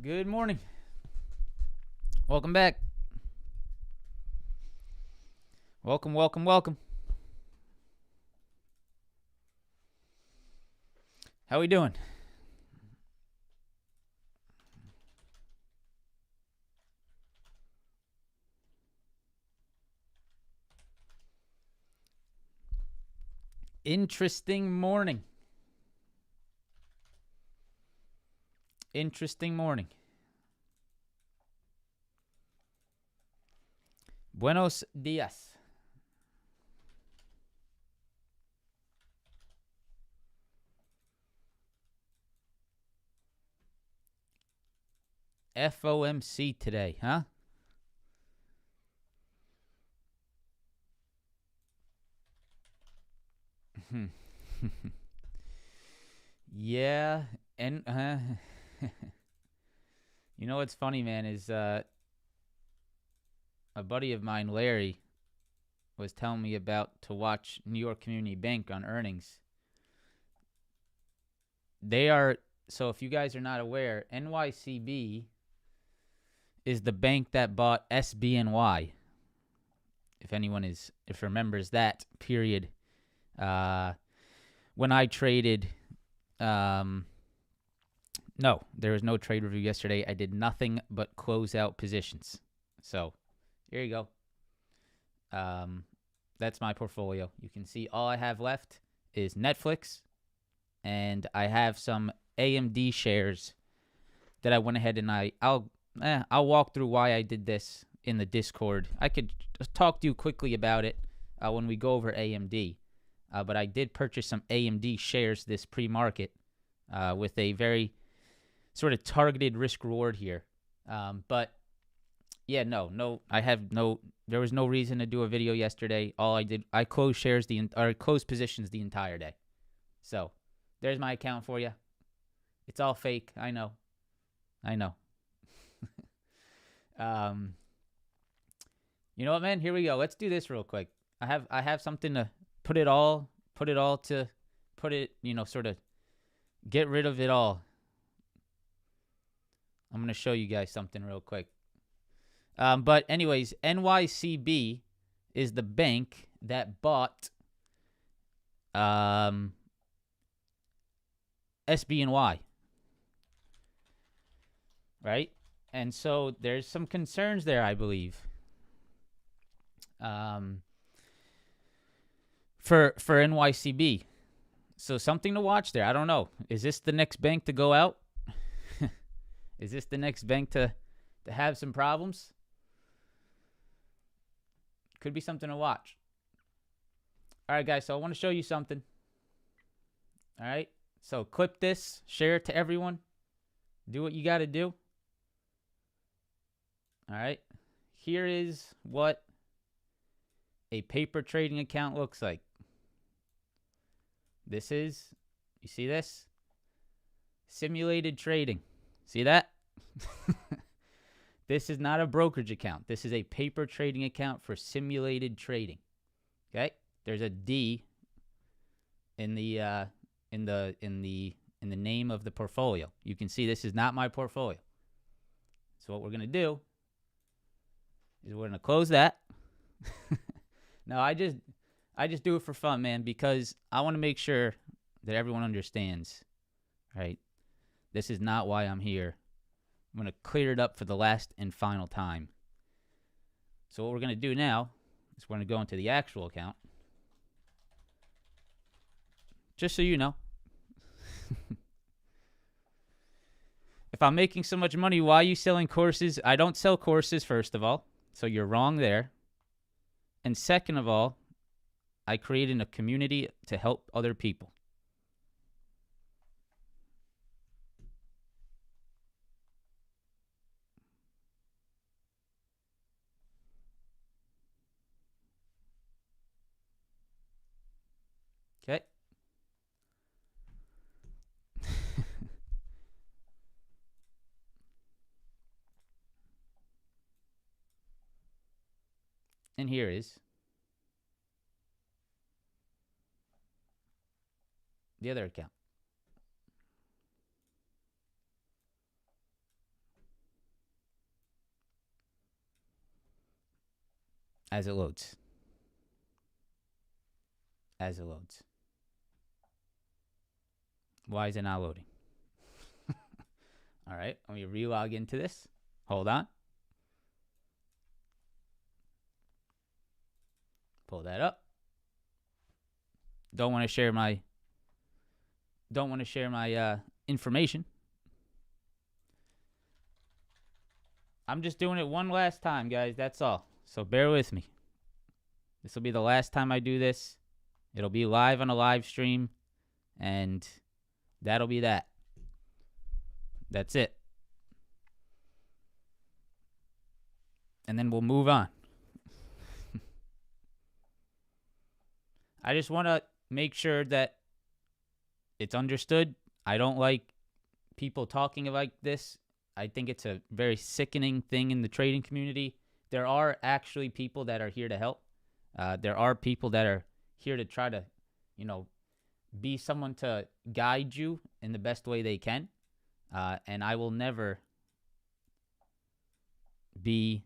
Good morning. Welcome back. Welcome. How we doing? Interesting morning. Buenos dias. FOMC today, huh? Yeah, and you know what's funny, man, is a buddy of mine, Larry, was telling me about to watch New York Community Bank on earnings. So if you guys are not aware, NYCB is the bank that bought SBNY. If remembers that period, when I traded, no, there was no trade review yesterday. I did nothing but close out positions. So here you go. That's my portfolio. You can see all I have left is Netflix, and I have some AMD shares that I went ahead and I'll walk through why I did this in the Discord. I could just talk to you quickly about it when we go over AMD. But I did purchase some AMD shares this pre-market with a very sort of targeted risk reward here. But yeah, there was no reason to do a video yesterday. All I did, I closed closed positions the entire day. So there's my account for you. It's all fake. I know. You know what, man? Here we go. Let's do this real quick. I have something to put it all, sort of get rid of it all. I'm going to show you guys something real quick. But anyways, NYCB is the bank that bought SBNY. Right? And so there's some concerns there, I believe. For NYCB. So something to watch there. I don't know. Is this the next bank to go out? Is this the next bank to have some problems? Could be something to watch. All right, guys. So I want to show you something. All right. So clip this, share it to everyone. Do what you got to do. All right. Here is what a paper trading account looks like. You see this? Simulated trading. See that? This is not a brokerage account. This is a paper trading account for simulated trading. Okay? There's a D in the name of the portfolio. You can see this is not my portfolio. So what we're going to do is we're going to close that. No, I just do it for fun, man, because I want to make sure that everyone understands, right? This is not why I'm here. I'm going to clear it up for the last and final time. So what we're going to do now is we're going to go into the actual account. Just so you know. If I'm making so much money, why are you selling courses? I don't sell courses, first of all. So you're wrong there. And second of all, I created a community to help other people. Okay? And here is the other account. as it loads. As it loads. Why is it not loading? All right, let me relog into this. Hold on. Pull that up. Don't want to share my information. I'm just doing it one last time, guys. That's all. So bear with me. This will be the last time I do this. It'll be live on a live stream, and that'll be that. That's it. And then we'll move on. I just want to make sure that it's understood. I don't like people talking like this. I think it's a very sickening thing in the trading community. There are actually people that are here to help. There are people that are here to try to, be someone to guide you in the best way they can. And I will never be,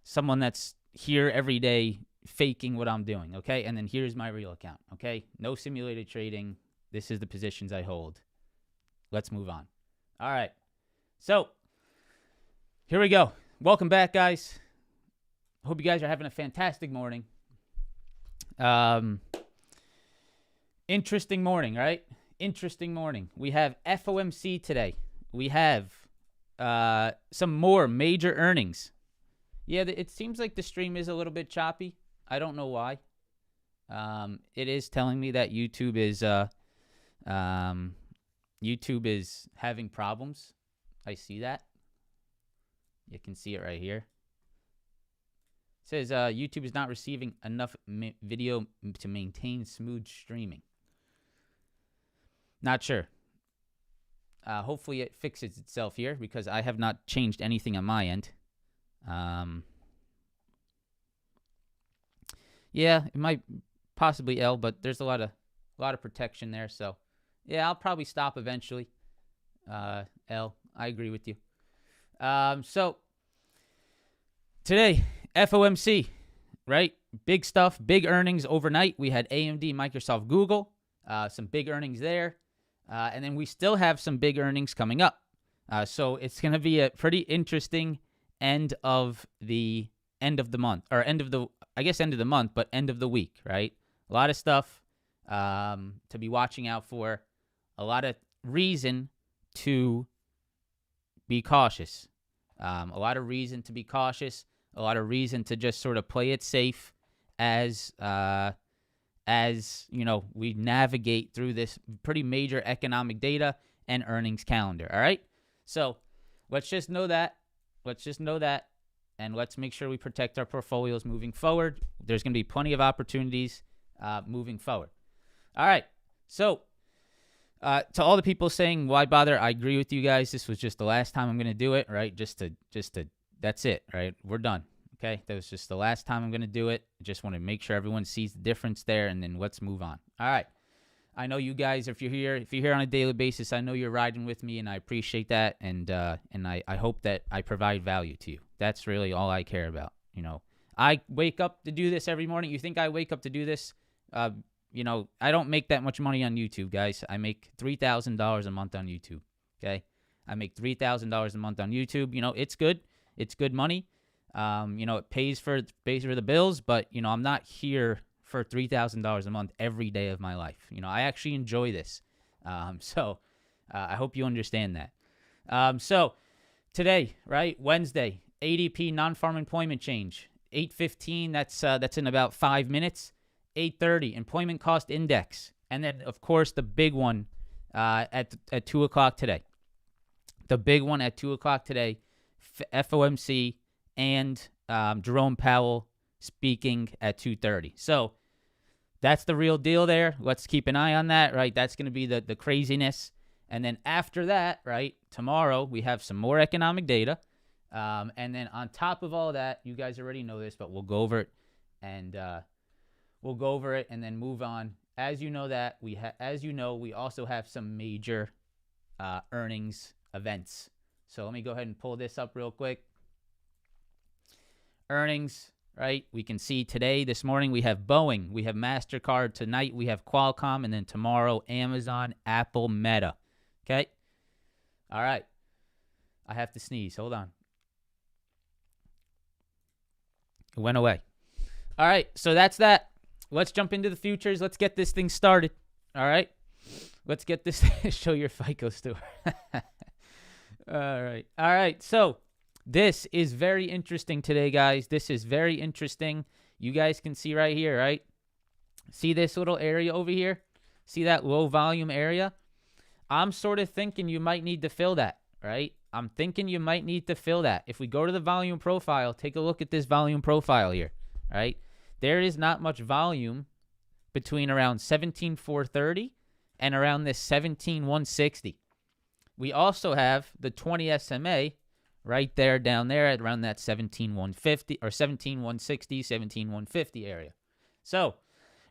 someone that's here every day faking what I'm doing, okay? And then here's my real account, okay? No simulated trading. This is the positions I hold. Let's move on. All right. So, here we go. Welcome back, guys. Hope you guys are having a fantastic morning. Interesting morning, right? Interesting morning. We have FOMC today. We have some more major earnings. Yeah, it seems like the stream is a little bit choppy. I don't know why. It is telling me that YouTube is having problems. I see that. You can see it right here. It says YouTube is not receiving enough video to maintain smooth streaming. Not sure. Hopefully it fixes itself here because I have not changed anything on my end. Yeah, it might possibly L, but there's a lot of protection there. So, yeah, I'll probably stop eventually. L, I agree with you. So today, FOMC, right? Big stuff, big earnings overnight. We had AMD, Microsoft, Google, some big earnings there. And then we still have some big earnings coming up. So it's going to be a pretty interesting end of the month, or end of the month, but end of the week, right? A lot of stuff to be watching out for. A lot of reason to be cautious. A lot of reason to be cautious. A lot of reason to just sort of play it safe as we navigate through this pretty major economic data and earnings calendar. All right. So let's just know that. And let's make sure we protect our portfolios moving forward. There's going to be plenty of opportunities moving forward. All right. So to all the people saying, why bother? I agree with you guys. This was just the last time I'm going to do it, right? Just to, that's it, right? We're done. Okay. That was just the last time I'm going to do it. Just want to make sure everyone sees the difference there, and then let's move on. All right. I know you guys, if you're here on a daily basis, I know you're riding with me, and I appreciate that. And I hope that I provide value to you. That's really all I care about. I wake up to do this every morning. You think I wake up to do this? I don't make that much money on YouTube, guys. I make $3,000 a month on YouTube. Okay. I make $3,000 a month on YouTube. It's good. It's good money. It pays for the bills, but I'm not here for $3,000 a month every day of my life. I actually enjoy this. So I hope you understand that. So today, right, Wednesday, ADP non-farm employment change, 8:15. That's in about 5 minutes. 8:30 employment cost index, and then of course the big one at 2 o'clock today. The big one at 2 o'clock today, FOMC and Jerome Powell speaking at 2:30. So that's the real deal there. Let's keep an eye on that, right? That's going to be the craziness. And then after that, right, tomorrow we have some more economic data. And then on top of all that, you guys already know this, but we'll go over it and then move on. As you know, we also have some major earnings events. So let me go ahead and pull this up real quick. earnings, right? We can see today, this morning, we have Boeing, we have MasterCard, tonight we have Qualcomm, and then tomorrow, Amazon, Apple, Meta. Okay? All right. I have to sneeze. Hold on. It went away. All right. So that's that. Let's jump into the futures. Let's get this thing started. All right. Let's get this. Show your FICO score. All right. All right. So this is very interesting today, guys. This is very interesting. You guys can see right here, right? See this little area over here? See that low volume area? I'm sort of thinking you might need to fill that, right? I'm thinking you might need to fill that. If we go to the volume profile, take a look at this volume profile here, right? There is not much volume between around 17,430 and around this 17,160. We also have the 20 SMA right there, down there at around that 17,150 or 17,160, 17,150 area. So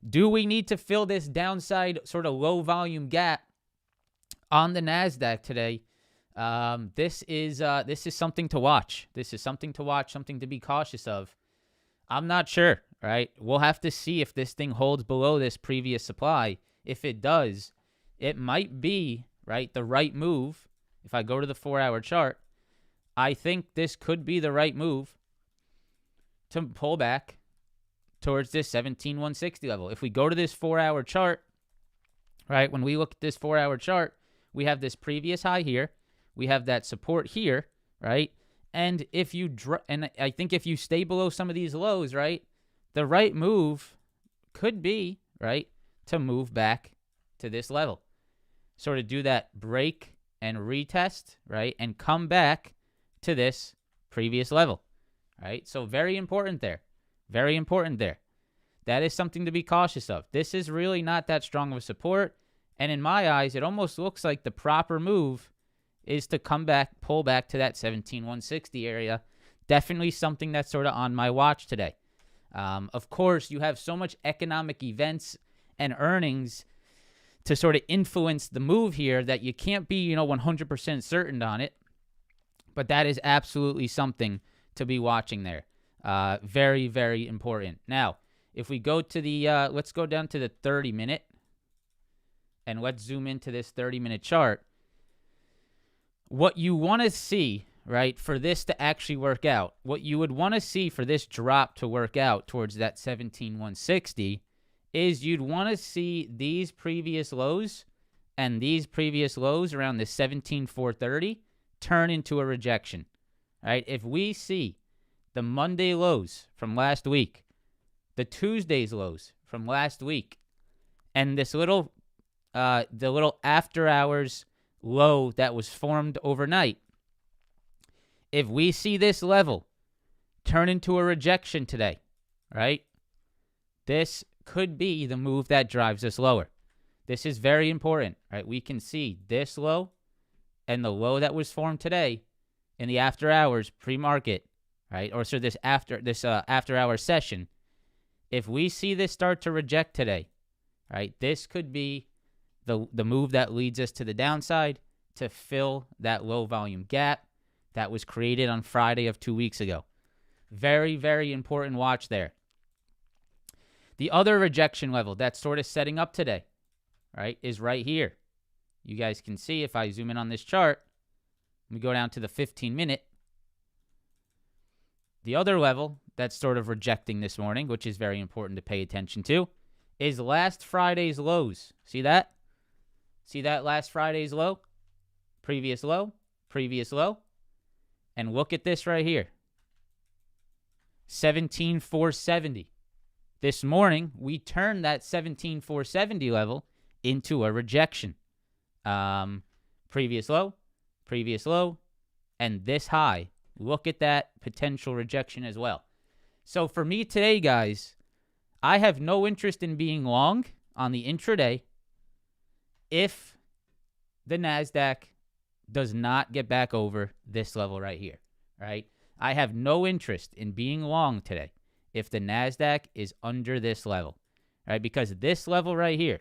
do we need to fill this downside sort of low volume gap on the NASDAQ today? This is something to watch. This is something to watch, something to be cautious of. I'm not sure, right? We'll have to see if this thing holds below this previous supply. If it does, it might be, right, the right move. If I go to the 4-hour chart, I think this could be the right move to pull back towards this 17,160 level. If we go to this 4-hour chart, right, when we look at this 4-hour chart, we have this previous high here. We have that support here, right? And if you and I think if you stay below some of these lows, right, the right move could be, right, to move back to this level. Sort of do that break and retest, right, and come back to this previous level, right? So very important there. Very important there. That is something to be cautious of. This is really not that strong of a support. And in my eyes, it almost looks like the proper move is to come back, pull back to that 17,160 area. Definitely something that's sort of on my watch today. Of course, you have so much economic events and earnings to sort of influence the move here that you can't be, 100% certain on it. But that is absolutely something to be watching there. Very, very important. Now, if we go to the, let's go down to the 30-minute. And let's zoom into this 30-minute chart. What you want to see, right, for this to actually work out, what you would want to see for this drop to work out towards that 17,160 is you'd want to see these previous lows and these previous lows around the 17,430 turn into a rejection, right? If we see the Monday lows from last week, the Tuesday's lows from last week, and this little the little after hours low that was formed overnight. If we see this level turn into a rejection today, right? This could be the move that drives us lower. This is very important, right? We can see this low and the low that was formed today in the after hours pre-market, right? Or so this after hour session. If we see this start to reject today, right? This could be the move that leads us to the downside to fill that low volume gap that was created on Friday of 2 weeks ago. Very, very important watch there. The other rejection level that's sort of setting up today, right, is right here. You guys can see if I zoom in on this chart, we go down to the 15-minute. The other level that's sort of rejecting this morning, which is very important to pay attention to, is last Friday's lows. See that? See that last Friday's low? Previous low? Previous low? And look at this right here. 17,470. This morning, we turned that 17,470 level into a rejection. Previous low, and this high. Look at that potential rejection as well. So for me today, guys, I have no interest in being long on the intraday if the NASDAQ does not get back over this level right here, right? I have no interest in being long today if the NASDAQ is under this level, right? Because this level right here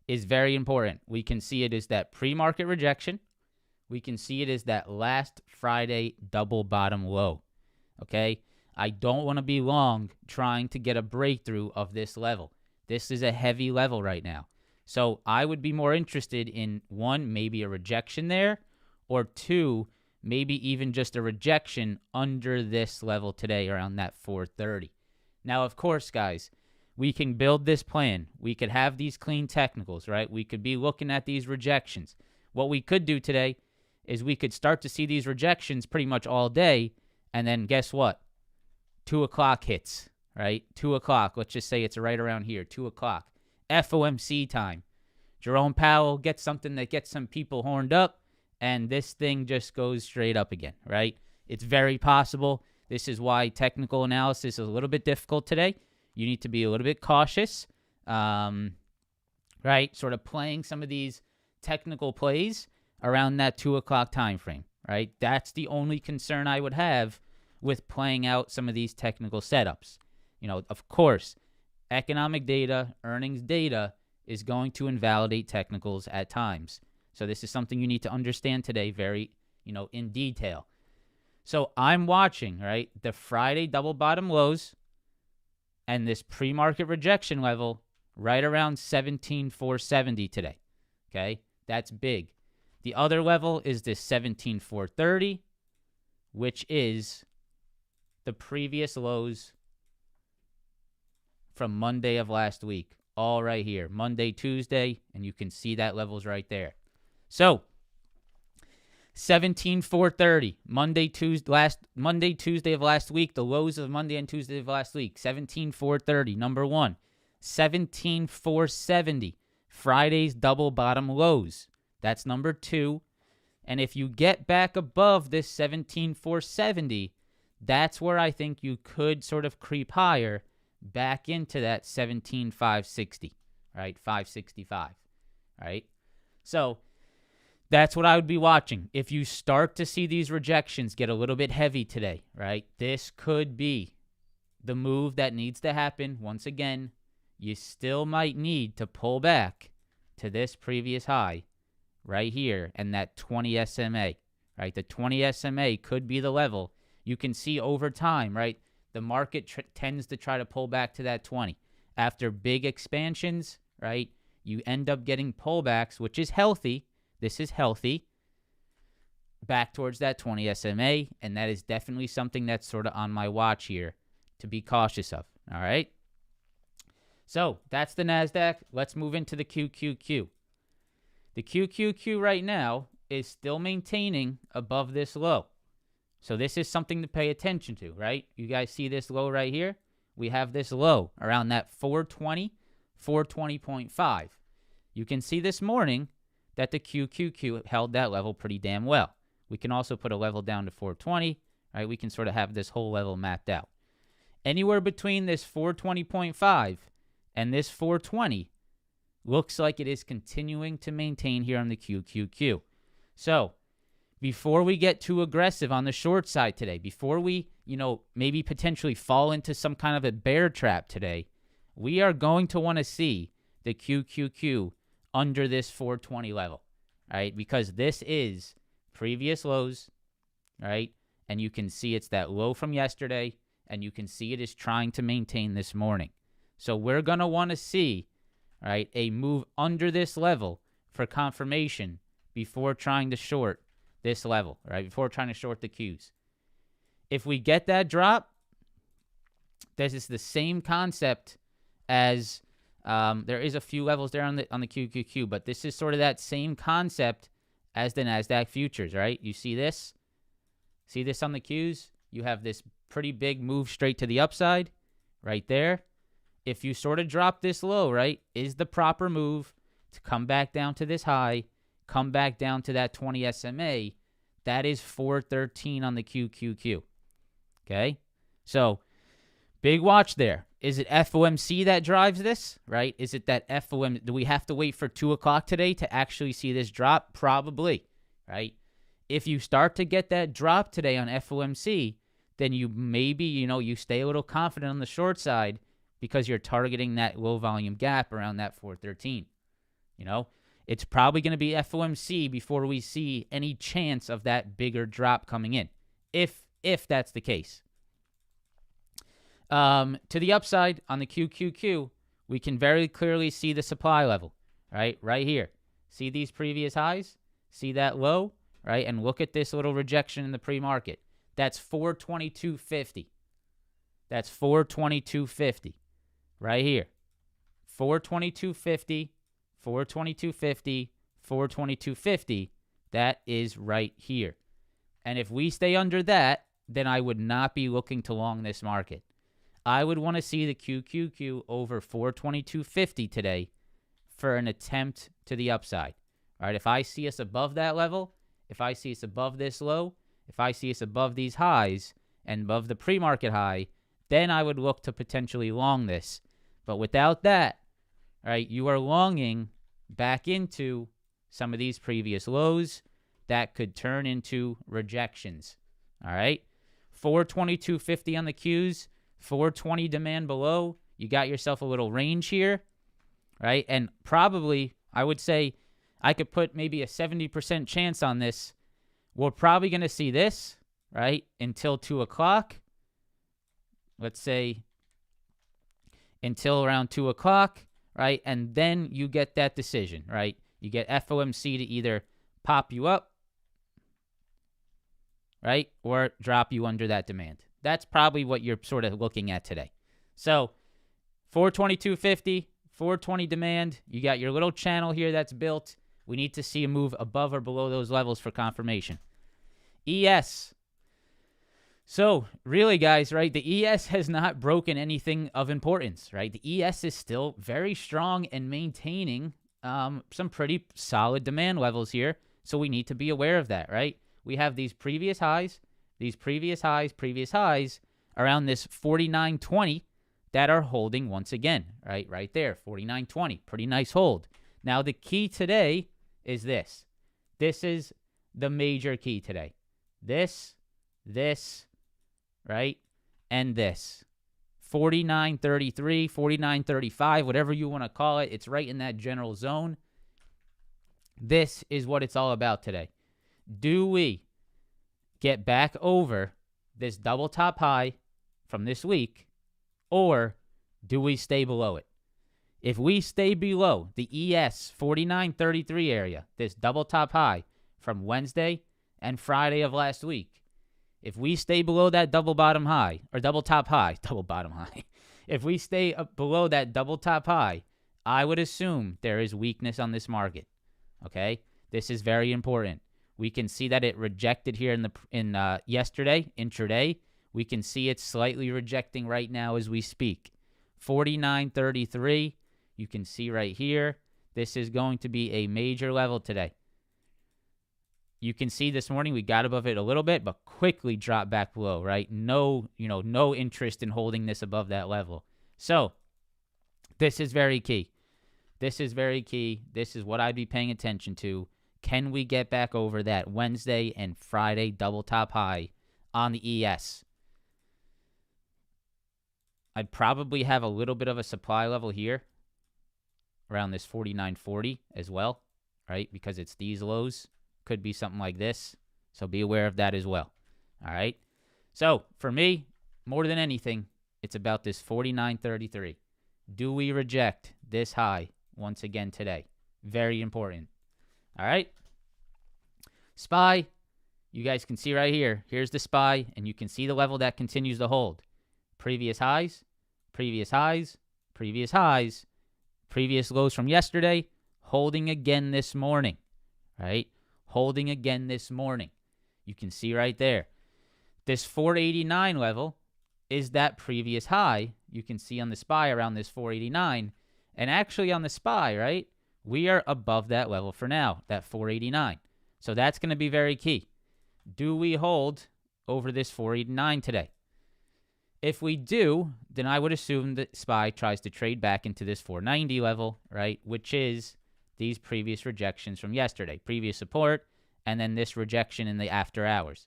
is very important. We can see it as that pre-market rejection. We can see it as that last Friday double bottom low. okay? I don't want to be long trying to get a breakthrough of this level. This is a heavy level right now. So I would be more interested in, one, maybe a rejection there, or two, maybe even just a rejection under this level today around that 430. Now, of course, guys, we can build this plan. We could have these clean technicals, right? We could be looking at these rejections. What we could do today is we could start to see these rejections pretty much all day, and then guess what? 2 o'clock hits, right? 2 o'clock. Let's just say it's right around here, 2 o'clock. FOMC time. Jerome Powell gets something that gets some people horned up, and this thing just goes straight up again, right? It's very possible. This is why technical analysis is a little bit difficult today. You need to be a little bit cautious, right? Sort of playing some of these technical plays around that 2 o'clock time frame, right? That's the only concern I would have with playing out some of these technical setups. Of course, economic data, earnings data is going to invalidate technicals at times. So this is something you need to understand today very, in detail. So I'm watching, right, the Friday double bottom lows and this pre-market rejection level right around 17,470 today. Okay, that's big. The other level is this 17,430, which is the previous lows from Monday of last week, all right here, Monday, Tuesday, and you can see that level's right there. So 17,430, Monday, Tuesday of last week, the lows of Monday and Tuesday of last week, 17,430, number one. 17,470, Friday's double bottom lows. That's number two. And if you get back above this 17,470, that's where I think you could sort of creep higher back into that 17,560, right? 565, right? So that's what I would be watching. If you start to see these rejections get a little bit heavy today, right? This could be the move that needs to happen. Once again, you still might need to pull back to this previous high right here and that 20 SMA, right? The 20 SMA could be the level. You can see over time, right? The market tends to try to pull back to that 20. After big expansions, right, you end up getting pullbacks, which is healthy. This is healthy. Back towards that 20 SMA, and that is definitely something that's sort of on my watch here to be cautious of, all right? So that's the NASDAQ. Let's move into the QQQ. The QQQ right now is still maintaining above this low. So this is something to pay attention to, right? You guys see this low right here? We have this low around that 420, 420.5. You can see this morning that the QQQ held that level pretty damn well. We can also put a level down to 420, right? We can sort of have this whole level mapped out. Anywhere between this 420.5 and this 420 looks like it is continuing to maintain here on the QQQ. So before we get too aggressive on the short side today, before we, maybe potentially fall into some kind of a bear trap today, we are going to want to see the QQQ under this 420 level, right? Because this is previous lows, right? And you can see it's that low from yesterday, and you can see it is trying to maintain this morning. So we're going to want to see, right, a move under this level for confirmation before trying to short this level, right? Before trying to short the Qs. If we get that drop, this is the same concept as there is a few levels there on the QQQ, but this is sort of that same concept as the NASDAQ futures, right? You see this? See this on the Qs? You have this pretty big move straight to the upside right there. If you sort of drop this low, right, is the proper move to come back down to this high, come back down to that 20 SMA. That is 413 on the QQQ. Okay? So, big watch there. Is it FOMC that drives this, right? Is it that FOMC? Do we have to wait for 2 o'clock today to actually see this drop? Probably, right? If you start to get that drop today on FOMC, then you maybe, you stay a little confident on the short side because you're targeting that low volume gap around that 413. It's probably going to be FOMC before we see any chance of that bigger drop coming in, if that's the case. To the upside on the QQQ, we can very clearly see the supply level, right here. See these previous highs? See that low, right? And look at this little rejection in the pre-market. That's 422.50. That's 422.50 right here. 422.50, 422.50, 422.50. That is right here. And if we stay under that, then I would not be looking to long this market. I would want to see the QQQ over 422.50 today for an attempt to the upside. All right, if I see us above that level, if I see us above this low, if I see us above these highs and above the pre-market high, then I would look to potentially long this. But without that, all right, you are longing back into some of these previous lows that could turn into rejections. All right, 422.50 on the Qs, 420 demand below. You got yourself a little range here, right? And probably, I would say, I could put maybe a 70% chance on this. We're probably going to see this, right, until 2 o'clock. Let's say until around 2 o'clock, right? And then you get that decision, right? You get FOMC to either pop you up, right, or drop you under that demand. That's probably what you're sort of looking at today. So 422.50, 420 demand. You got your little channel here that's built. We need to see a move above or below those levels for confirmation. ES. So really, guys, right, the ES has not broken anything of importance, right? The ES is still very strong and maintaining some pretty solid demand levels here. So we need to be aware of that, right? We have these previous highs around this 49.20 that are holding once again, right there, 49.20, pretty nice hold. Now, the key today is this. This is the major key today. This, right, and this. 49.33, 49.35, whatever you want to call it. It's right in that general zone. This is what it's all about today. Do we get back over this double top high from this week, or do we stay below it? If we stay below the ES 49.33 area, this double top high from Wednesday and Friday of last week, if we stay below that double bottom high, or double top high, double bottom high, if we stay up below that double top high, I would assume there is weakness on this market. Okay? This is very important. We can see that it rejected here in yesterday, intraday. We can see it slightly rejecting right now as we speak. 49.33, you can see right here. This is going to be a major level today. You can see this morning we got above it a little bit, but quickly dropped back below, right? No interest in holding this above that level. So this is very key. This is very key. This is what I'd be paying attention to. Can we get back over that Wednesday and Friday double top high on the ES? I'd probably have a little bit of a supply level here around this 49.40 as well, right? Because it's these lows. Could be something like this. So be aware of that as well. All right. So for me, more than anything, it's about this 49.33. Do we reject this high once again today? Very important. All right. SPY, you guys can see right here. Here's the SPY, and you can see the level that continues to hold. Previous highs, previous highs, previous highs, previous lows from yesterday, holding again this morning, right? Holding again this morning. You can see right there. This 489 level is that previous high. You can see on the SPY around this 489. And actually on the SPY, right, we are above that level for now, that 489. So that's going to be very key. Do we hold over this 489 today? If we do, then I would assume that SPY tries to trade back into this 490 level, right, which is these previous rejections from yesterday, previous support, and then this rejection in the after hours,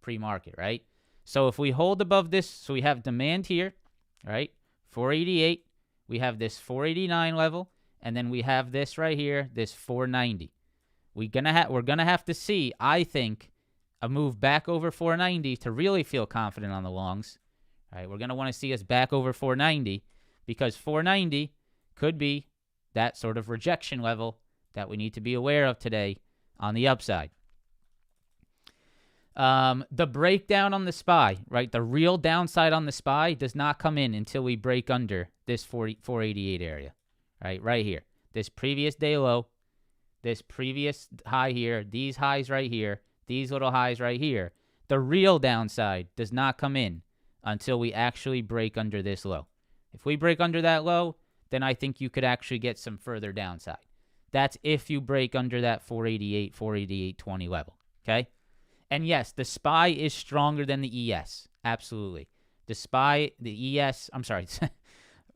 pre-market, right? So if we hold above this, so we have demand here, right, 488, we have this 489 level, and then we have this right here, this 490. We're gonna have to see, I think, a move back over 490 to really feel confident on the longs, right? We're going to want to see us back over 490 because 490 could be that sort of rejection level that we need to be aware of today on the upside. The breakdown on the SPY, right? The real downside on the SPY does not come in until we break under this 488 area, right here. This previous day low, this previous high here, these highs right here, these little highs right here. The real downside does not come in until we actually break under this low. If we break under that low, then I think you could actually get some further downside. That's if you break under that 488, 488.20 level, okay? And yes, the SPY is stronger than the ES. Absolutely. The SPY, the ES, I'm sorry.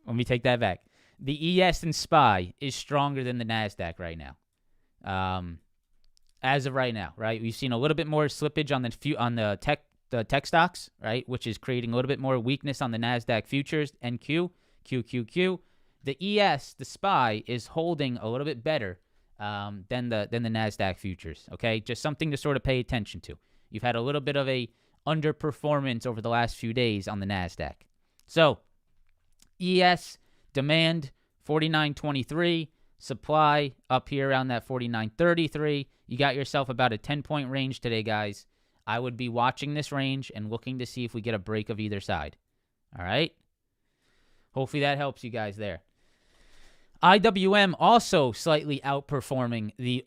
Let me take that back. The ES and SPY is stronger than the NASDAQ right now. As of right now, right? We've seen a little bit more slippage on the tech stocks, right? Which is creating a little bit more weakness on the NASDAQ futures, NQ, QQQ. The ES, the SPY, is holding a little bit better than the NASDAQ futures, okay? Just something to sort of pay attention to. You've had a little bit of a underperformance over the last few days on the NASDAQ. So, ES, demand, 49.23. Supply up here around that 49.33. You got yourself about a 10-point range today, guys. I would be watching this range and looking to see if we get a break of either side. All right? Hopefully that helps you guys there. IWM also slightly outperforming the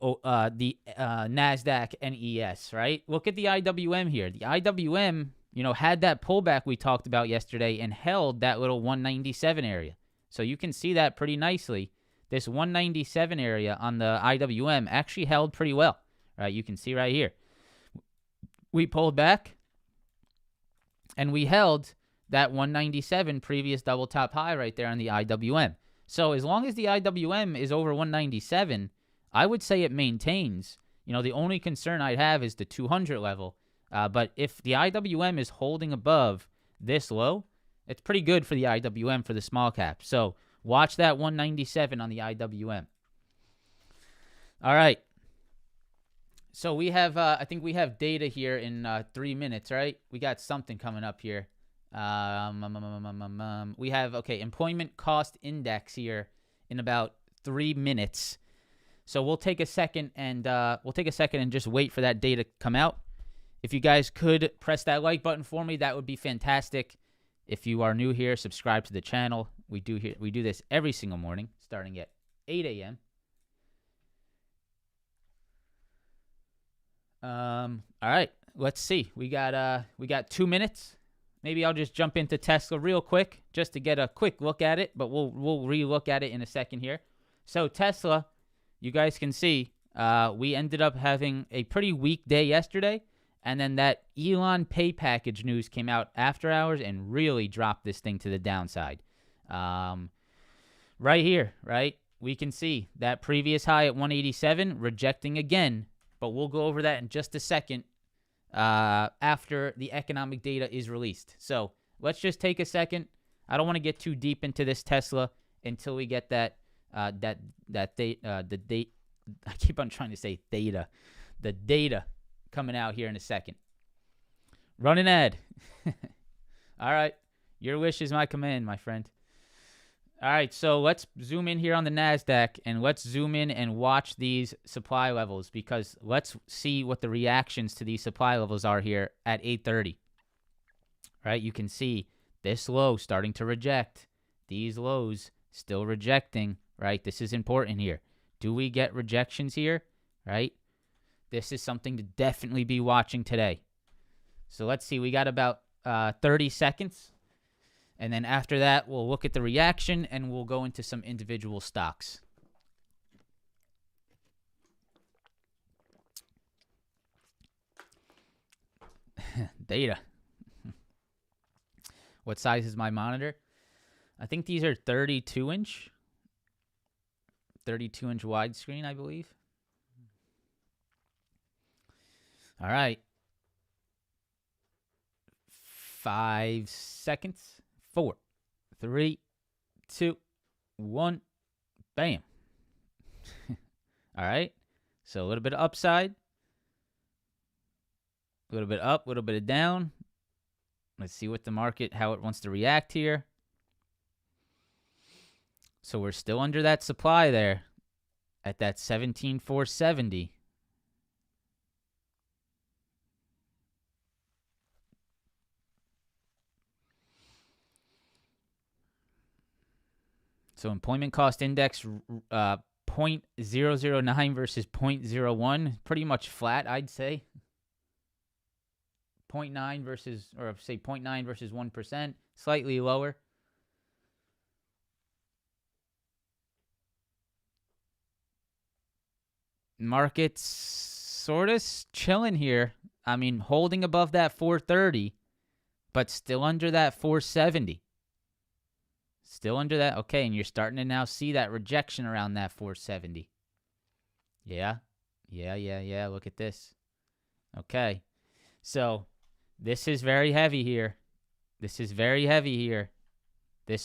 NASDAQ and ES, right? Look at the IWM here. The IWM, had that pullback we talked about yesterday and held that little 197 area. So you can see that pretty nicely. This 197 area on the IWM actually held pretty well, right? You can see right here. We pulled back, and we held that 197 previous double top high right there on the IWM. So as long as the IWM is over 197, I would say it maintains. The only concern I'd have is the 200 level. But if the IWM is holding above this low, it's pretty good for the IWM for the small cap. So watch that 197 on the IWM. All right. So we have, I think we have data here in 3 minutes, right? We got something coming up here. We have, employment cost index here in about 3 minutes. So we'll take a second and just wait for that data to come out. If you guys could press that like button for me, that would be fantastic. If you are new here, subscribe to the channel. We do this every single morning, starting at 8 a.m. All right, let's see. We got 2 minutes. Maybe I'll just jump into Tesla real quick just to get a quick look at it, but we'll re-look at it in a second here. So Tesla, you guys can see, we ended up having a pretty weak day yesterday, and then that Elon pay package news came out after hours and really dropped this thing to the downside. Right here, right? We can see that previous high at 187 rejecting again, but we'll go over that in just a second. After the economic data is released. So let's just take a second. I don't want to get too deep into this Tesla until we get the date. I keep on trying to say theta. The data coming out here in a second. Run an ad. All right. Your wish is my command, my friend. All right, so let's zoom in here on the NASDAQ, and let's zoom in and watch these supply levels, because let's see what the reactions to these supply levels are here at 8:30. Right, you can see this low starting to reject. These lows still rejecting, right? This is important here. Do we get rejections here, right? This is something to definitely be watching today. So let's see, we got about 30 seconds. And then after that, we'll look at the reaction and we'll go into some individual stocks. Data. What size is my monitor? I think these are 32-inch. 32-inch widescreen, I believe. All right. 5 seconds. 4, 3, 2, 1. Bam. All right. So a little bit of upside. A little bit up, a little bit of down. Let's see what the market, how it wants to react here. So we're still under that supply there at that 17,470. So employment cost index 0.009 versus 0.01, pretty much flat, I'd say. 0.9 versus, or say 0.9 versus 1%, slightly lower. Market's sort of chilling here. I mean, holding above that 430, but still under that 470. Still under that. Okay, and you're starting to now see that rejection around that 470. Yeah. Look at this. Okay. So this is very heavy here. This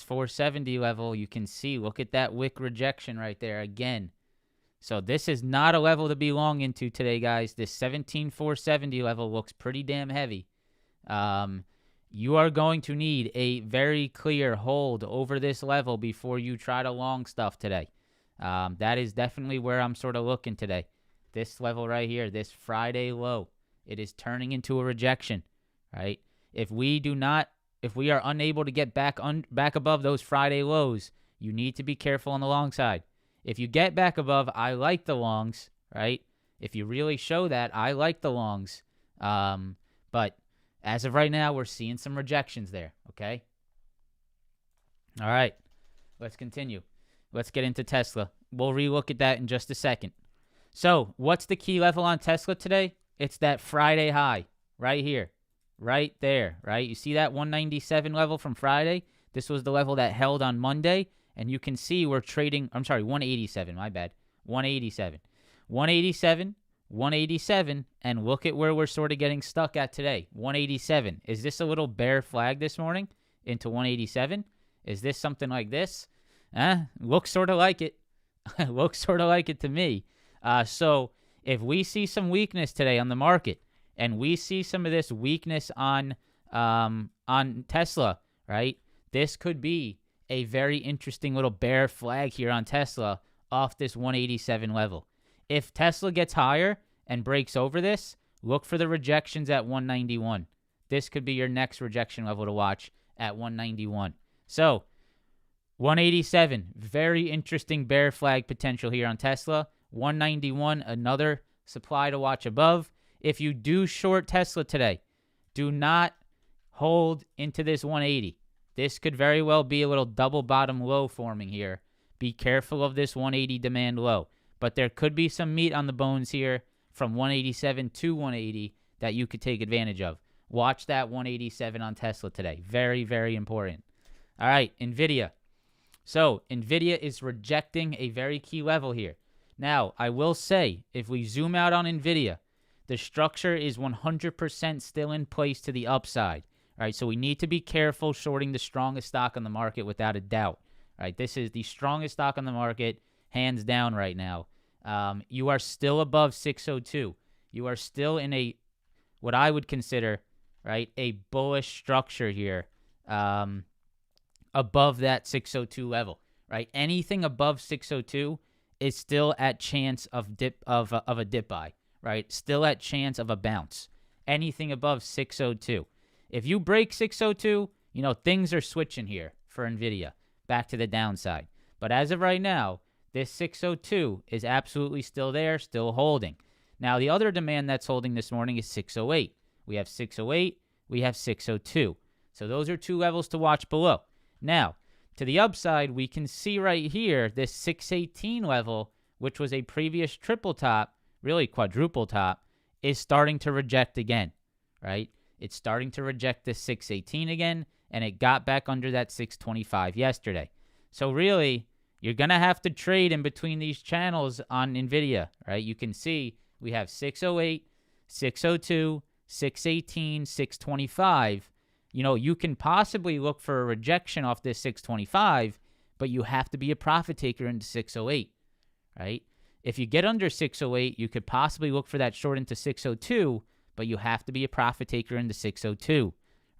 470 level, you can see, look at that wick rejection right there again. So this is not a level to be long into today, guys. This 17,470 level looks pretty damn heavy. You are going to need a very clear hold over this level before you try to long stuff today. That is definitely where I'm sort of looking today. This level right here, this Friday low, it is turning into a rejection, right? If we are unable to get back above those Friday lows, you need to be careful on the long side. If you get back above, I like the longs, right? If you really show that, I like the longs. But as of right now, we're seeing some rejections there, okay? All right, let's continue. Let's get into Tesla. We'll relook at that in just a second. So what's the key level on Tesla today? It's that Friday high right here, right there, right? You see that 197 level from Friday? This was the level that held on Monday. And you can see we're trading, 187, my bad. 187. 187, 187, and look at where we're sort of getting stuck at today. 187. Is this a little bear flag this morning into 187? Is this something like this? Looks sort of like it. Looks sort of like it to me. So if we see some weakness today on the market, and we see some of this weakness on Tesla, right? This could be a very interesting little bear flag here on Tesla off this 187 level. If Tesla gets higher and breaks over this, look for the rejections at 191. This could be your next rejection level to watch at 191. So 187, very interesting bear flag potential here on Tesla. 191, another supply to watch above. If you do short Tesla today, do not hold into this 180. This could very well be a little double bottom low forming here. Be careful of this 180 demand low. But there could be some meat on the bones here from 187 to 180 that you could take advantage of. Watch that 187 on Tesla today. Very, very important. All right, Nvidia. So Nvidia is rejecting a very key level here. Now, I will say, if we zoom out on Nvidia, the structure is 100% still in place to the upside. All right, so we need to be careful shorting the strongest stock on the market without a doubt. All right, this is the strongest stock on the market, hands down right now. You are still above 602. You are still in what I would consider, right, a bullish structure here above that 602 level, right? Anything above 602 is still at chance of a dip buy, right? Still at chance of a bounce. Anything above 602. If you break 602, things are switching here for Nvidia back to the downside. But as of right now, this 602 is absolutely still there, still holding. Now, the other demand that's holding this morning is 608. We have 608, we have 602. So those are two levels to watch below. Now, to the upside, we can see right here this 618 level, which was a previous triple top, really quadruple top, is starting to reject again, right? It's starting to reject this 618 again, and it got back under that 625 yesterday. So really, you're going to have to trade in between these channels on Nvidia, right? You can see we have 608, 602, 618, 625. You can possibly look for a rejection off this 625, but you have to be a profit taker into 608, right? If you get under 608, you could possibly look for that short into 602, but you have to be a profit taker into 602,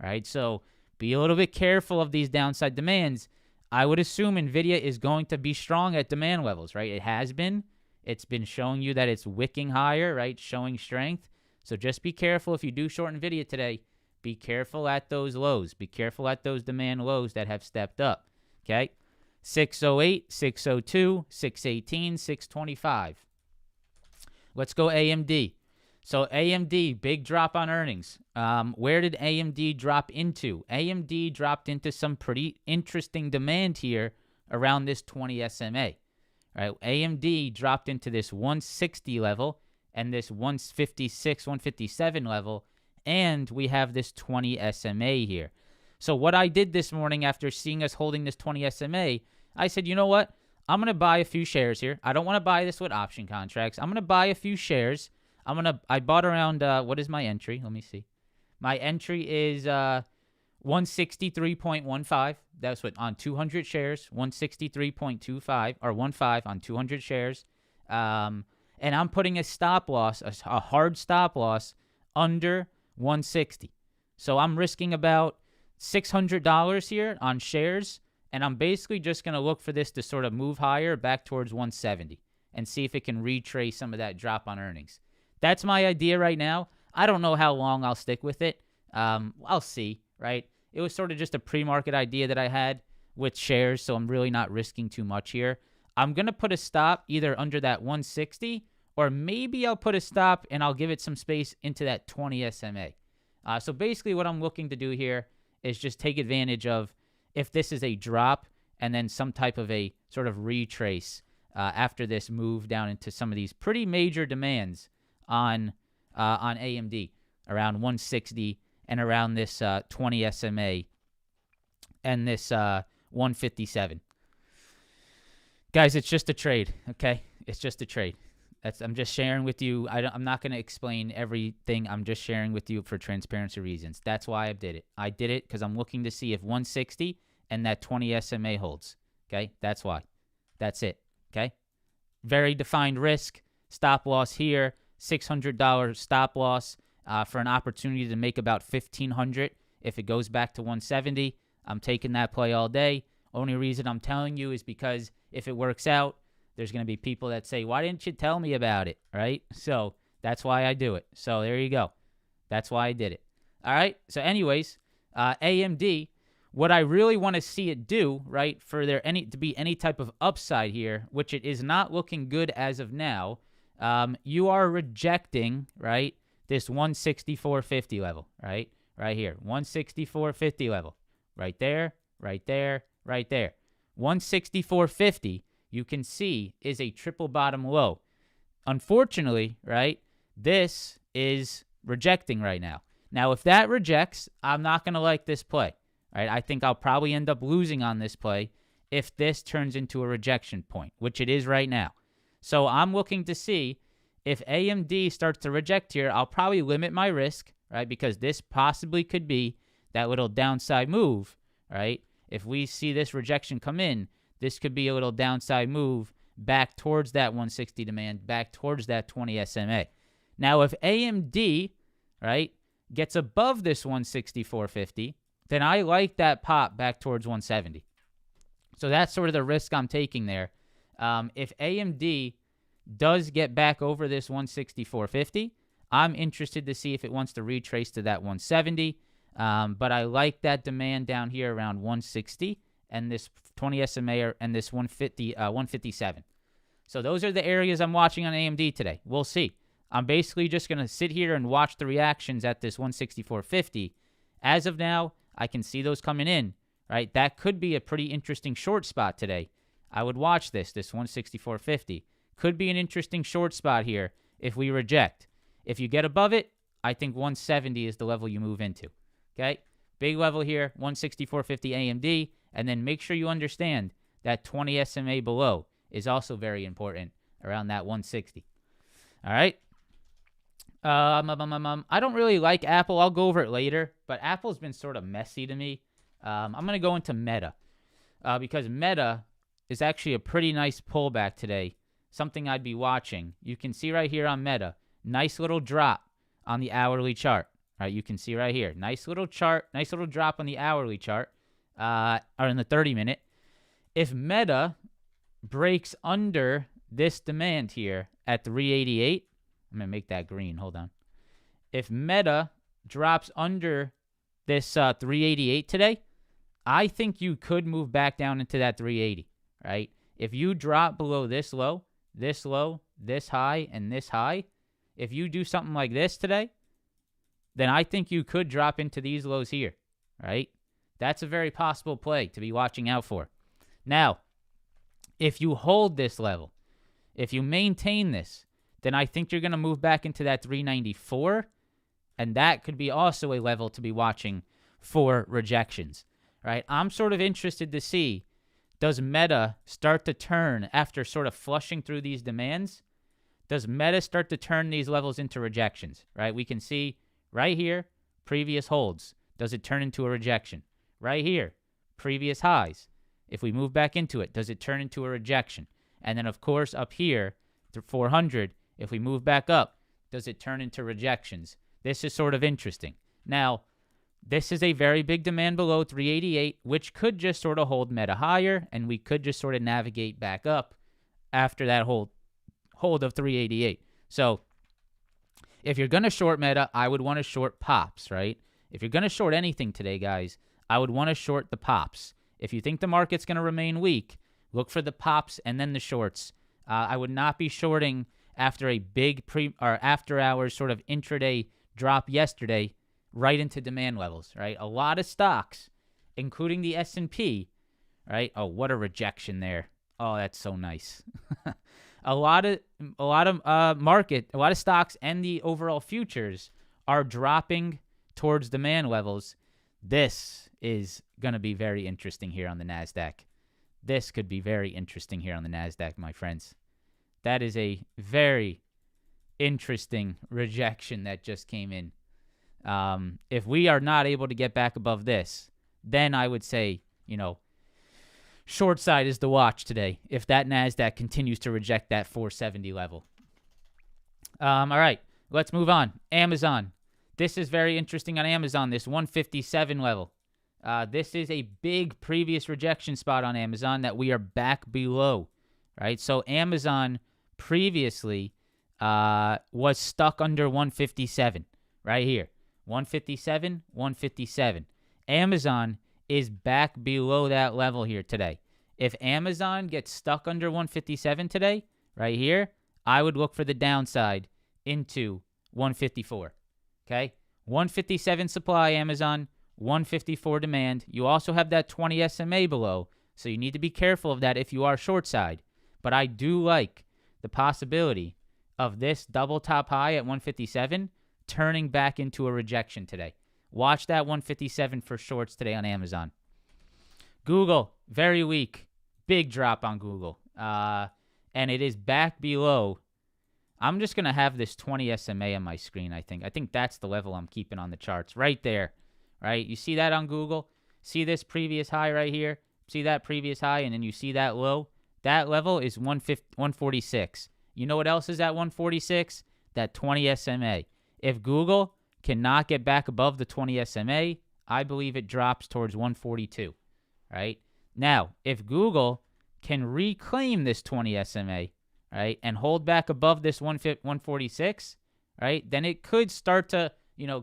All right, so be a little bit careful of these downside demands. I would assume Nvidia is going to be strong at demand levels, right? It has been. It's been showing you that it's wicking higher, right? Showing strength. So just be careful if you do short Nvidia today. Be careful at those lows. Be careful at those demand lows that have stepped up, okay? 608, 602, 618, 625. Let's go AMD. So AMD, big drop on earnings. Where did AMD drop into? AMD dropped into some pretty interesting demand here around this 20 SMA. Right? AMD dropped into this 160 level and this 156, 157 level, and we have this 20 SMA here. So what I did this morning after seeing us holding this 20 SMA, I said, you know what? I'm going to buy a few shares here. I don't want to buy this with option contracts. I'm going to buy a few shares. I bought around, what is my entry? Let me see. My entry is 163.15. That's what, on 200 shares, 163.25 or 15 on 200 shares. And I'm putting a stop loss, a hard stop loss under 160. So I'm risking about $600 here on shares. And I'm basically just going to look for this to sort of move higher back towards 170 and see if it can retrace some of that drop on earnings. That's my idea right now. I don't know how long I'll stick with it. I'll see, right? It was sort of just a pre-market idea that I had with shares, so I'm really not risking too much here. I'm going to put a stop either under that 160 or maybe I'll put a stop and I'll give it some space into that 20 SMA. So basically what I'm looking to do here is just take advantage of if this is a drop and then some type of a sort of retrace after this move down into some of these pretty major demands on AMD around 160 and around this 20 SMA and this 157. Guys, it's just a trade, okay? It's just a trade. I'm just sharing with you. I'm not going to explain everything. I'm just sharing with you for transparency reasons. That's why I did it. I did it because I'm looking to see if 160 and that 20 SMA holds, okay? That's why. That's it, okay? Very defined risk. Stop loss here. $600 stop loss for an opportunity to make about $1,500 if it goes back to 170. I'm taking that play all day. Only reason I'm telling you is because if it works out, there's going to be people that say, why didn't you tell me about it, right? So that's why I do it. So there you go. That's why I did it. All right? So anyways, AMD, what I really want to see it do, right, for there to be any type of upside here, which it is not looking good as of now, you are rejecting, right, this 164.50 level, right? Right here, 164.50 level. Right there, right there, right there. 164.50, you can see, is a triple bottom low. Unfortunately, right, this is rejecting right now. Now, if that rejects, I'm not going to like this play, right? I think I'll probably end up losing on this play if this turns into a rejection point, which it is right now. So I'm looking to see if AMD starts to reject here, I'll probably limit my risk, right? Because this possibly could be that little downside move, right? If we see this rejection come in, this could be a little downside move back towards that 160 demand, back towards that 20 SMA. Now, if AMD, right, gets above this 164.50, then I like that pop back towards 170. So that's sort of the risk I'm taking there. If AMD does get back over this 164.50, I'm interested to see if it wants to retrace to that 170. But I like that demand down here around 160 and this 20 SMA and this 157. So those are the areas I'm watching on AMD today. We'll see. I'm basically just going to sit here and watch the reactions at this 164.50. As of now, I can see those coming in, right? That could be a pretty interesting short spot today. I would watch this 164.50. Could be an interesting short spot here if we reject. If you get above it, I think 170 is the level you move into. Okay? Big level here, 164.50 AMD. And then make sure you understand that 20 SMA below is also very important around that 160. All right? I don't really like Apple. I'll go over it later. But Apple's been sort of messy to me. I'm going to go into Meta because Meta is actually a pretty nice pullback today. Something I'd be watching. You can see right here on Meta, nice little drop on the hourly chart. All right, you can see right here. Nice little chart, nice little drop on the hourly chart, or in the 30-minute. If Meta breaks under this demand here at 388, I'm going to make that green. Hold on. If Meta drops under this 388 today, I think you could move back down into that 380, right? If you drop below this low, this high, and this high, if you do something like this today, then I think you could drop into these lows here, right? That's a very possible play to be watching out for. Now, if you hold this level, if you maintain this, then I think you're going to move back into that 394, and that could be also a level to be watching for rejections, right? I'm sort of interested to see, does Meta start to turn after sort of flushing through these demands? Does Meta start to turn these levels into rejections, right? We can see right here, previous holds. Does it turn into a rejection? Right here, previous highs. If we move back into it, does it turn into a rejection? And then, of course, up here, to 400, if we move back up, does it turn into rejections? This is sort of interesting. Now, this is a very big demand below 388, which could just sort of hold Meta higher, and we could just sort of navigate back up after that hold of 388. So if you're going to short Meta, I would want to short pops, right? If you're going to short anything today, guys, I would want to short the pops. If you think the market's going to remain weak, look for the pops and then the shorts. I would not be shorting after a big after hours sort of intraday drop yesterday right into demand levels, right? A lot of stocks, including the S&P, right? Oh, what a rejection there. Oh, that's so nice. a lot of stocks and the overall futures are dropping towards demand levels. This is going to be very interesting here on the NASDAQ. This could be very interesting here on the NASDAQ, my friends. That is a very interesting rejection that just came in. If we are not able to get back above this, then I would say, short side is the watch today if that NASDAQ continues to reject that 470 level. All right, let's move on. Amazon. This is very interesting on Amazon, this 157 level. This is a big previous rejection spot on Amazon that we are back below, right? So Amazon previously was stuck under 157 right here. 157, 157. Amazon is back below that level here today. If Amazon gets stuck under 157 today, right here, I would look for the downside into 154. Okay? 157 supply, Amazon, 154 demand. You also have that 20 SMA below, so you need to be careful of that if you are short side. But I do like the possibility of this double top high at 157 turning back into a rejection today. Watch that 157 for shorts today on Amazon. Google, very weak. Big drop on Google. And it is back below. I'm just going to have this 20 SMA on my screen, I think. I think that's the level I'm keeping on the charts. Right there. Right? You see that on Google? See this previous high right here? See that previous high? And then you see that low? That level is 146. You know what else is at 146? That 20 SMA. If Google cannot get back above the 20 SMA, I believe it drops towards 142. Right? Now, if Google can reclaim this 20 SMA, right, and hold back above this 146, right, then it could start to,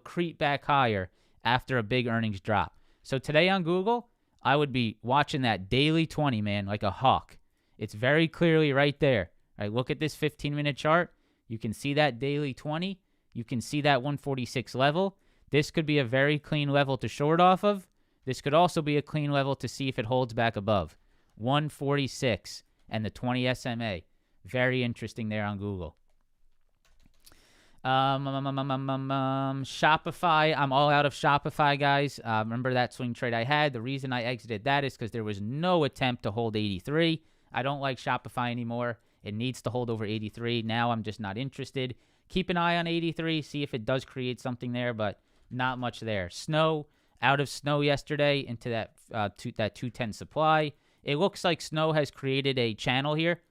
creep back higher after a big earnings drop. So today on Google, I would be watching that daily 20, man, like a hawk. It's very clearly right there. Right, look at this 15-minute chart. You can see that daily 20. You can see that 146 level. This could be a very clean level to short off of. This could also be a clean level to see if it holds back above. 146 and the 20 SMA. Very interesting there on Google. Shopify. I'm all out of Shopify, guys. Remember that swing trade I had? The reason I exited that is because there was no attempt to hold 83. I don't like Shopify anymore. It needs to hold over 83. Now I'm just not interested. Keep an eye on 83. See if it does create something there, but not much there. Snow. Out of Snow yesterday into that 210 supply. It looks like Snow has created a channel here,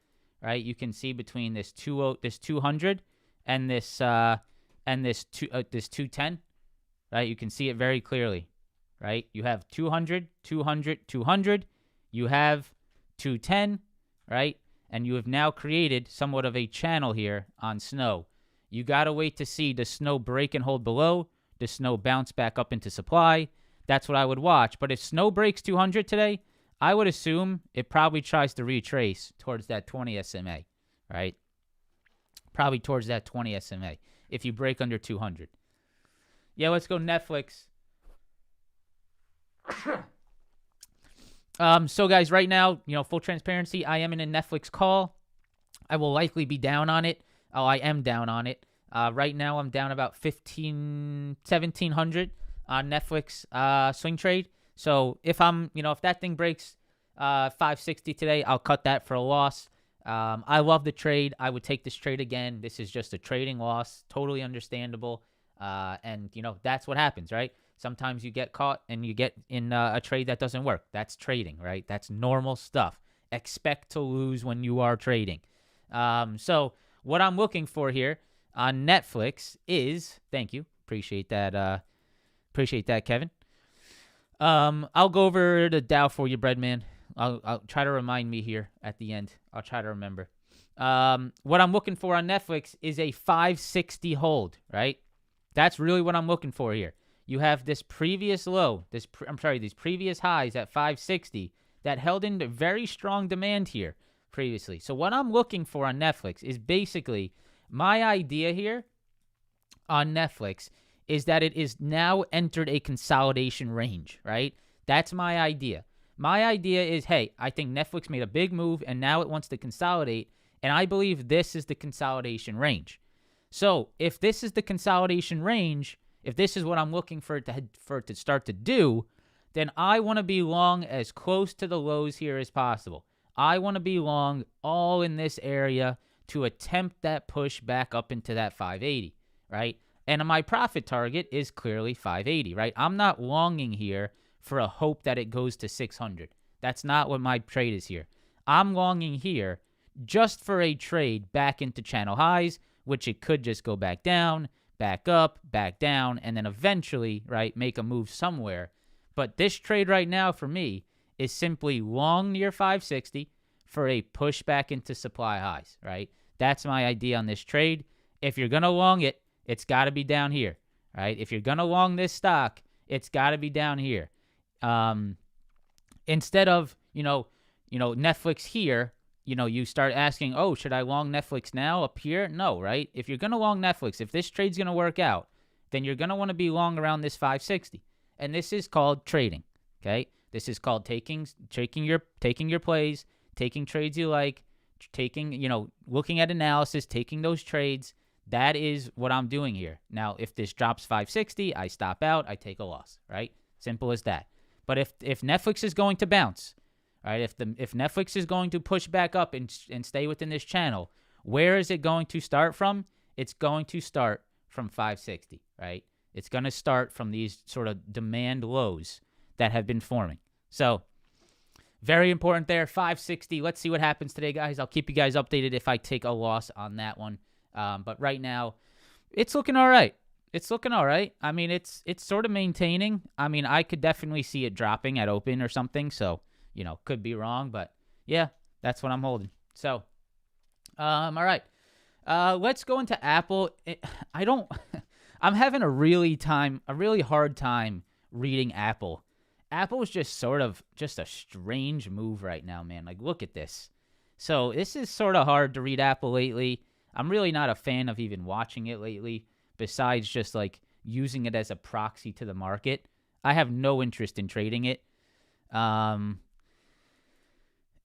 right? You can see between this 200 and this 210, right? You can see it very clearly, right? You have 200, 200, 200. You have 210, right? And you have now created somewhat of a channel here on Snow. You got to wait to see the Snow break and hold below, the Snow bounce back up into supply. That's what I would watch. But if Snow breaks 200 today, I would assume it probably tries to retrace towards that 20 SMA, right? Probably towards that 20 SMA if you break under 200. Yeah, let's go Netflix. So guys, right now, full transparency, I am in a Netflix call. I will likely be down on it. Oh, I am down on it. Right now, I'm down about 1,700 on Netflix swing trade. So if if that thing breaks 560 today, I'll cut that for a loss. I love the trade. I would take this trade again. This is just a trading loss. Totally understandable. And that's what happens, right? Sometimes you get caught and you get in a trade that doesn't work. That's trading, right? That's normal stuff. Expect to lose when you are trading. So what I'm looking for here on Netflix is, thank you. Appreciate that, Kevin. I'll go over the Dow for you, Breadman. I'll try to remind me here at the end. I'll try to remember. What I'm looking for on Netflix is a 560 hold, right? That's really what I'm looking for here. You have this previous low, these previous highs at 560 that held into very strong demand here previously. So what I'm looking for on Netflix is basically my idea here on Netflix is that it is now entered a consolidation range, right? That's my idea. My idea is, hey, I think Netflix made a big move and now it wants to consolidate, and I believe this is the consolidation range. So if this is the consolidation range, if this is what I'm looking for it to start to do, then I want to be long as close to the lows here as possible. I want to be long all in this area to attempt that push back up into that 580, right? And my profit target is clearly 580, right? I'm not longing here for a hope that it goes to 600. That's not what my trade is here. I'm longing here just for a trade back into channel highs, which it could just go back down, back up, back down, and then eventually, right, make a move somewhere. But this trade right now for me is simply long near 560 for a push back into supply highs, right? That's my idea on this trade. If you're going to long it, it's got to be down here, right? If you're going to long this stock, it's got to be down here. Instead of, Netflix here, you start asking, oh, should I long Netflix now up here? No, right? If you're going to long Netflix, if this trade's going to work out, then you're going to want to be long around this 560. And this is called trading, okay? This is called taking your plays, taking trades you like, looking at analysis, taking those trades. That is what I'm doing here. Now, if this drops 560, I stop out, I take a loss, right? Simple as that. But if Netflix is going to bounce, right? If Netflix is going to push back up and stay within this channel, where is it going to start from? It's going to start from 560, right? It's going to start from these sort of demand lows that have been forming. So very important there, 560. Let's see what happens today, guys. I'll keep you guys updated if I take a loss on that one. But right now, it's looking all right. It's looking all right. I mean, it's sort of maintaining. I mean, I could definitely see it dropping at open or something. So, could be wrong, but yeah, that's what I'm holding. So, all right. Let's go into Apple. I'm having a really hard time reading Apple. Apple is just sort of just a strange move right now, man. Like, look at this. So this is sort of hard to read Apple lately. I'm really not a fan of even watching it lately, besides just like using it as a proxy to the market. I have no interest in trading it.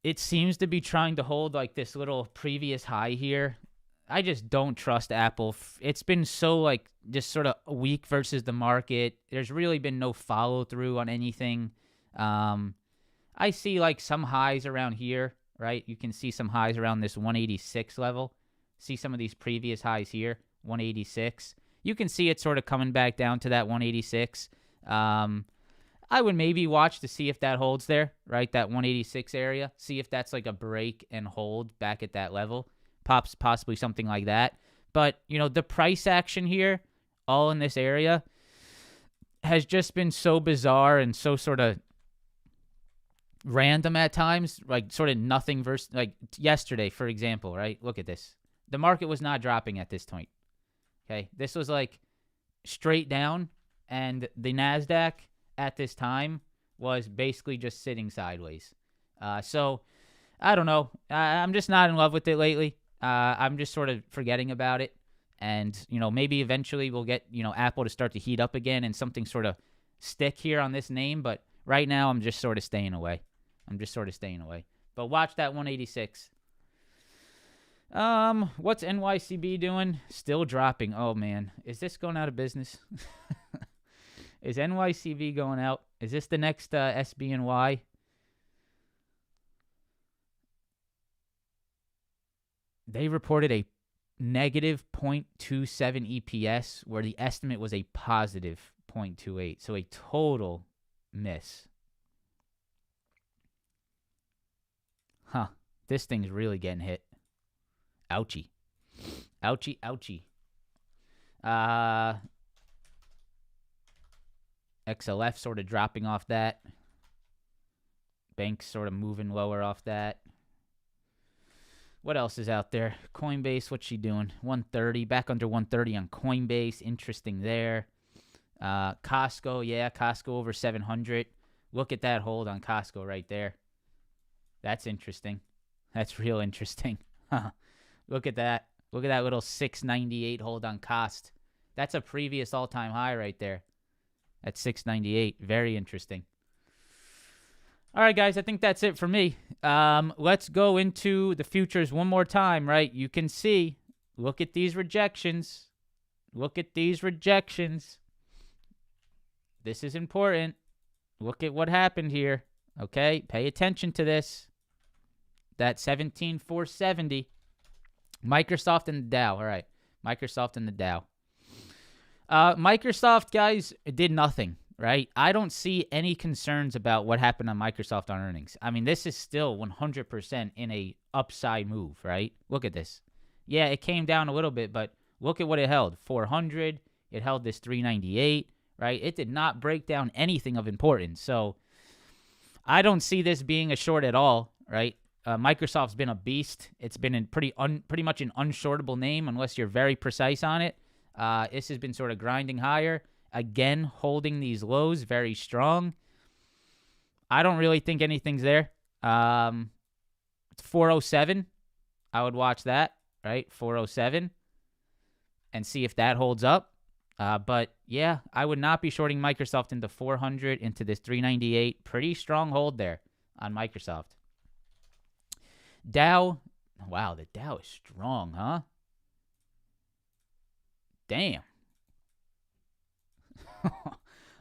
It seems to be trying to hold like this little previous high here. I just don't trust Apple. It's been so like just sort of weak versus the market. There's really been no follow through on anything. I see like some highs around here, right? You can see some highs around this 186 level. See some of these previous highs here, 186. You can see it sort of coming back down to that 186. I would maybe watch to see if that holds there, right? That 186 area. See if that's like a break and hold back at that level. Possibly something like that. But, the price action here, all in this area, has just been so bizarre and so sort of random at times, like sort of nothing versus like yesterday, for example, right? Look at this. The market was not dropping at this point. Okay. This was like straight down, and the NASDAQ at this time was basically just sitting sideways. So I don't know. I'm just not in love with it lately. I'm just sort of forgetting about it. And, maybe eventually we'll get, Apple to start to heat up again and something sort of stick here on this name. But right now I'm just sort of staying away. But watch that 186. What's NYCB doing? Still dropping. Oh, man. Is this going out of business? Is NYCB going out? Is this the next SBNY? They reported a negative 0.27 EPS, where the estimate was a positive 0.28. So a total miss. Huh. This thing's really getting hit. Ouchie. XLF sort of dropping off that. Banks sort of moving lower off that. What else is out there? Coinbase, what's she doing? 130, back under 130 on Coinbase. Interesting there. Costco, Costco over 700. Look at that hold on Costco right there. That's interesting. That's real interesting. Look at that. Look at that little 698 hold on Cost. That's a previous all-time high right there. At 698. Very interesting. All right, guys, I think that's it for me. Let's go into the futures one more time, right? You can see, look at these rejections. This is important. Look at what happened here, okay? Pay attention to this. That 17,470. Microsoft and the Dow. All right, Microsoft and the Dow. Microsoft, guys, did nothing. Right? I don't see any concerns about what happened on Microsoft on earnings. I mean, this is still 100% in a upside move, right? Look at this. Yeah, it came down a little bit, but look at what it held. 400. It held this 398, right? It did not break down anything of importance. So I don't see this being a short at all, right? Microsoft's been a beast. It's been pretty much an unshortable name unless you're very precise on it. This has been sort of grinding higher. Again, holding these lows very strong. I don't really think anything's there. It's 407. I would watch that, right? 407. And see if that holds up. But, yeah, I would not be shorting Microsoft into 400, into this 398. Pretty strong hold there on Microsoft. Dow. Wow, the Dow is strong, huh? Damn.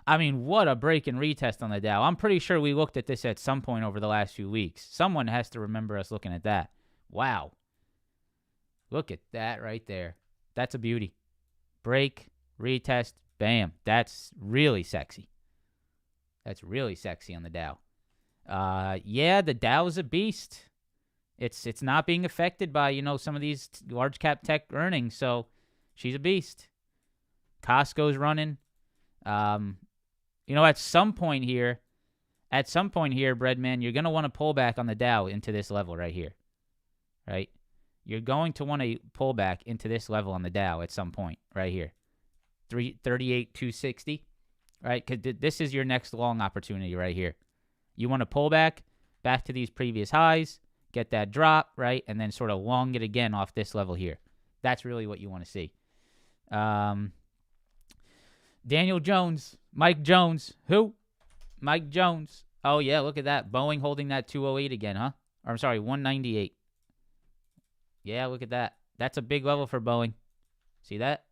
I mean, what a break and retest on the Dow. I'm pretty sure we looked at this at some point over the last few weeks. Someone has to remember us looking at that. Wow. Look at that right there. That's a beauty. Break, retest, bam. That's really sexy. That's really sexy on the Dow. Yeah, the Dow is a beast. It's not being affected by, some of these large cap tech earnings. So she's a beast. Costco's running. At some point here, Breadman, you're going to want to pull back on the Dow into this level right here, right? You're going to want to pull back into this level on the Dow at some point right here, 338,260, right? Because this is your next long opportunity right here. You want to pull back to these previous highs, get that drop, right? And then sort of long it again off this level here. That's really what you want to see. Daniel Jones, Mike Jones. Who? Mike Jones. Oh, yeah, look at that. Boeing holding that 208 again, huh? Or, I'm sorry, 198. Yeah, look at that. That's a big level for Boeing. See that?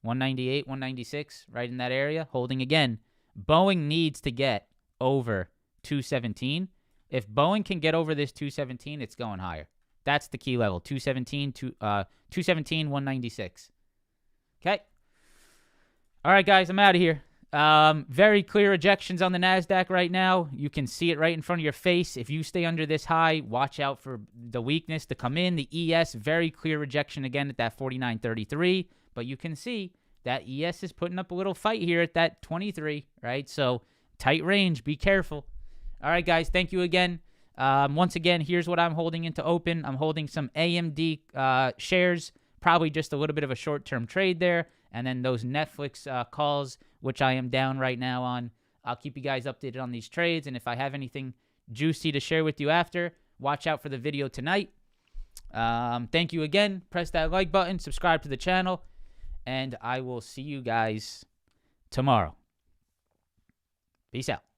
198, 196, right in that area. Holding again. Boeing needs to get over 217. If Boeing can get over this 217, it's going higher. That's the key level. 217, 196. Okay. All right, guys, I'm out of here. Very clear ejections on the NASDAQ right now. You can see it right in front of your face. If you stay under this high, watch out for the weakness to come in. The ES, very clear rejection again at that 49.33. But you can see that ES is putting up a little fight here at that 23, right? So tight range. Be careful. All right, guys. Thank you again. Once again, here's what I'm holding into open. I'm holding some AMD shares, probably just a little bit of a short-term trade there. And then those Netflix calls, which I am down right now on. I'll keep you guys updated on these trades. And if I have anything juicy to share with you after, watch out for the video tonight. Thank you again. Press that like button, subscribe to the channel, and I will see you guys tomorrow. Peace out.